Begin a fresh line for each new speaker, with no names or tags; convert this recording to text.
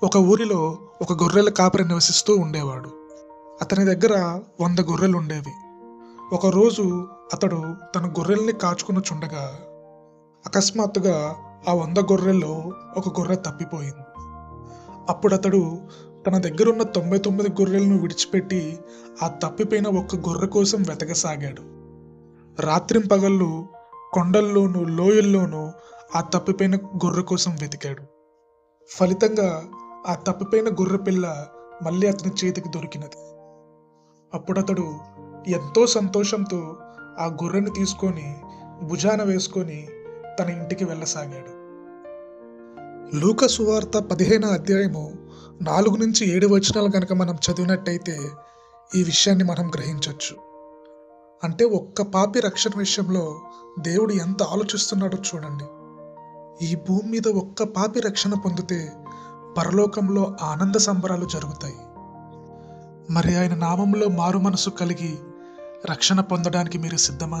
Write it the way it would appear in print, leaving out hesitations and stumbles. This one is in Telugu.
ఒక ఊరిలో ఒక గొర్రెల కాపరి నివసిస్తూ ఉండేవాడు. అతని దగ్గర 100 గొర్రెలు ఉండేవి. ఒకరోజు అతడు తన గొర్రెల్ని కాచుకొనుచుండగా అకస్మాత్తుగా ఆ 100 గొర్రెల్లో ఒక గొర్రె తప్పిపోయింది. అప్పుడతడు తన దగ్గరున్న 99 గొర్రెలను విడిచిపెట్టి ఆ తప్పిపోయిన ఒక్క గొర్రె కోసం వెతకసాగాడు. రాత్రింపగళ్ళు కొండల్లోనూ లోయల్లోనూ ఆ తప్పిపోయిన గొర్రె కోసం వెతికాడు. ఫలితంగా ఆ తప్పిపోయిన గొర్రె పిల్ల మళ్ళీ అతని చేతికి దొరికినది. అప్పుడతడు ఎంతో సంతోషంతో ఆ గొర్రెని తీసుకొని భుజాన వేసుకొని తన ఇంటికి వెళ్ళసాగాడు. లూకా సువార్త 15వ అధ్యాయము 4 నుంచి 7 వచనాలు కనుక మనం చదివినట్టయితే ఈ విషయాన్ని మనం గ్రహించవచ్చు. అంటే ఒక్క పాపి రక్షణ విషయంలో దేవుడు ఎంత ఆలోచిస్తున్నాడో చూడండి. ఈ భూమి మీద ఒక్క పాపి రక్షణ పొందితే పరలోకంలో ఆనంద సంబరాలు జరుగుతాయి. మరి ఆయన నామంలో మారు మనసు కలిగి రక్షణ పొందడానికి మీరు సిద్ధమా?